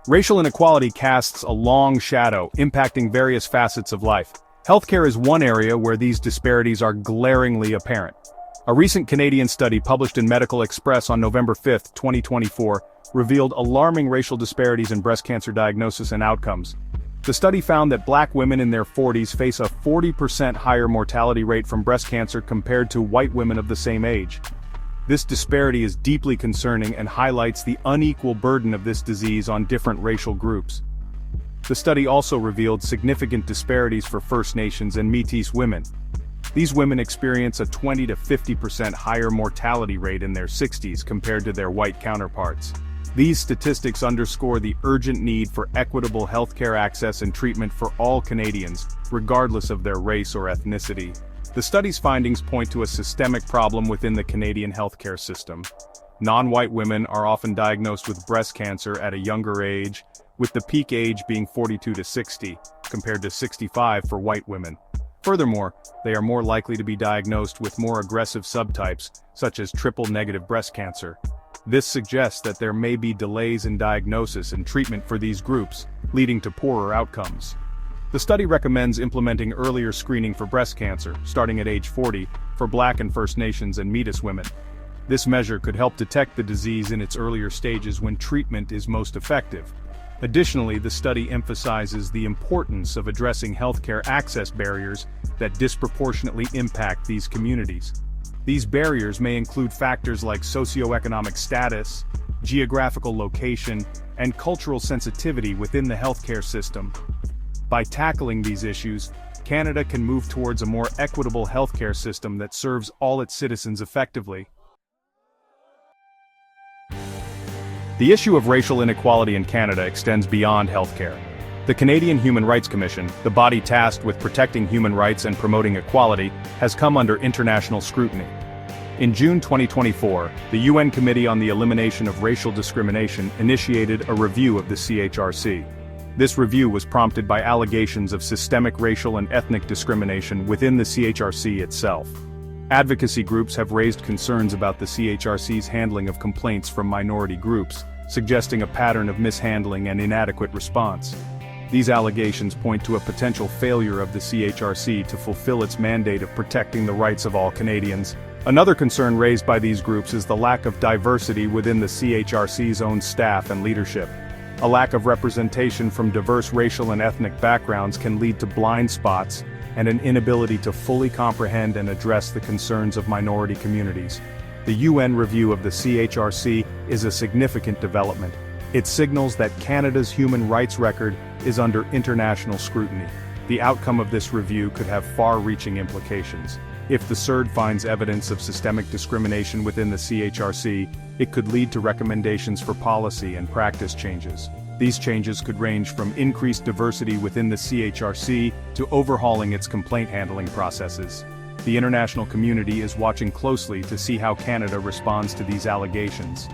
Racial inequality casts a long shadow, impacting various facets of life. Healthcare is one area where these disparities are glaringly apparent. A recent Canadian study published in Medical Express on November 5, 2024, revealed alarming racial disparities in breast cancer diagnosis and outcomes. The study found that Black women in their 40s face a 40% higher mortality rate from breast cancer compared to white women of the same age. This disparity is deeply concerning and highlights the unequal burden of this disease on different racial groups. The study also revealed significant disparities for First Nations and Métis women. These women experience a 20 to 50% higher mortality rate in their 60s compared to their white counterparts. These statistics underscore the urgent need for equitable healthcare access and treatment for all Canadians, regardless of their race or ethnicity. The study's findings point to a systemic problem within the Canadian healthcare system. Non-white women are often diagnosed with breast cancer at a younger age, with the peak age being 42 to 60, compared to 65 for white women. Furthermore, they are more likely to be diagnosed with more aggressive subtypes, such as triple-negative breast cancer. This suggests that there may be delays in diagnosis and treatment for these groups, leading to poorer outcomes. The study recommends implementing earlier screening for breast cancer, starting at age 40, for Black and First Nations and Métis women. This measure could help detect the disease in its earlier stages when treatment is most effective. Additionally, the study emphasizes the importance of addressing healthcare access barriers that disproportionately impact these communities. These barriers may include factors like socioeconomic status, geographical location, and cultural sensitivity within the healthcare system. By tackling these issues, Canada can move towards a more equitable healthcare system that serves all its citizens effectively. The issue of racial inequality in Canada extends beyond healthcare. The Canadian Human Rights Commission, the body tasked with protecting human rights and promoting equality, has come under international scrutiny. In June 2024, the UN Committee on the Elimination of Racial Discrimination initiated a review of the CHRC. This review was prompted by allegations of systemic racial and ethnic discrimination within the CHRC itself. Advocacy groups have raised concerns about the CHRC's handling of complaints from minority groups, suggesting a pattern of mishandling and inadequate response. These allegations point to a potential failure of the CHRC to fulfill its mandate of protecting the rights of all Canadians. Another concern raised by these groups is the lack of diversity within the CHRC's own staff and leadership. A lack of representation from diverse racial and ethnic backgrounds can lead to blind spots and an inability to fully comprehend and address the concerns of minority communities. The UN review of the CHRC is a significant development. It signals that Canada's human rights record is under international scrutiny. The outcome of this review could have far-reaching implications. If the CERD finds evidence of systemic discrimination within the CHRC, it could lead to recommendations for policy and practice changes. These changes could range from increased diversity within the CHRC to overhauling its complaint handling processes. The international community is watching closely to see how Canada responds to these allegations.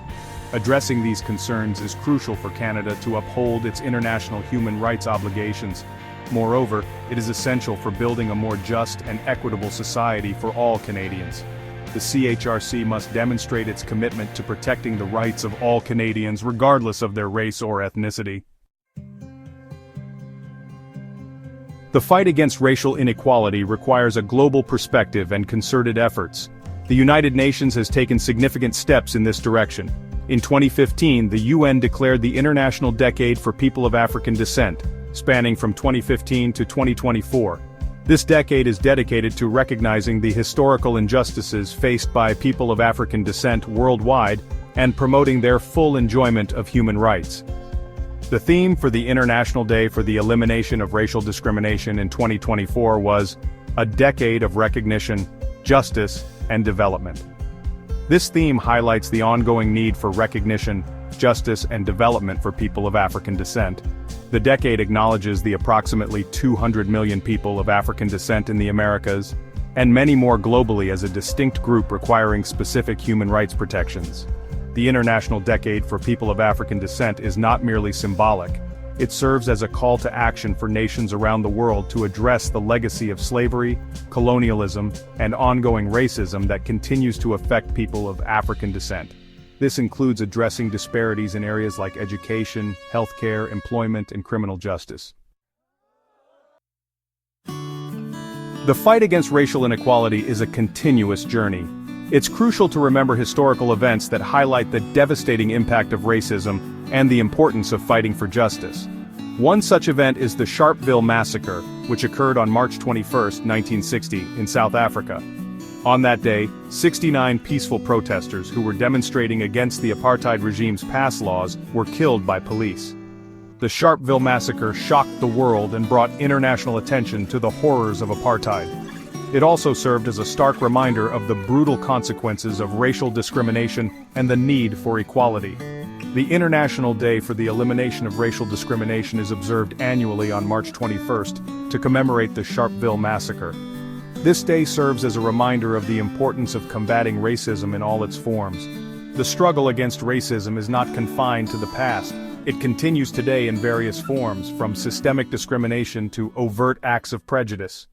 Addressing these concerns is crucial for Canada to uphold its international human rights obligations. Moreover, it is essential for building a more just and equitable society for all Canadians. The CHRC must demonstrate its commitment to protecting the rights of all Canadians regardless of their race or ethnicity. The fight against racial inequality requires a global perspective and concerted efforts. The United Nations has taken significant steps in this direction. In 2015, the UN declared the International Decade for People of African Descent, spanning from 2015 to 2024. This decade is dedicated to recognizing the historical injustices faced by people of African descent worldwide and promoting their full enjoyment of human rights. The theme for the International Day for the Elimination of Racial Discrimination in 2024 was "A Decade of Recognition, Justice, and Development." This theme highlights the ongoing need for recognition, justice, and development for people of African descent. The decade acknowledges the approximately 200 million people of African descent in the Americas, and many more globally as a distinct group requiring specific human rights protections. The International Decade for People of African Descent is not merely symbolic. It serves as a call to action for nations around the world to address the legacy of slavery, colonialism, and ongoing racism that continues to affect people of African descent. This includes addressing disparities in areas like education, healthcare, employment, and criminal justice. The fight against racial inequality is a continuous journey. It's crucial to remember historical events that highlight the devastating impact of racism and the importance of fighting for justice. One such event is the Sharpeville Massacre, which occurred on March 21, 1960, in South Africa. On that day, 69 peaceful protesters who were demonstrating against the apartheid regime's pass laws were killed by police. The Sharpeville Massacre shocked the world and brought international attention to the horrors of apartheid. It also served as a stark reminder of the brutal consequences of racial discrimination and the need for equality. The International Day for the Elimination of Racial Discrimination is observed annually on March 21 to commemorate the Sharpeville Massacre. This day serves as a reminder of the importance of combating racism in all its forms. The struggle against racism is not confined to the past. It continues today in various forms, from systemic discrimination to overt acts of prejudice.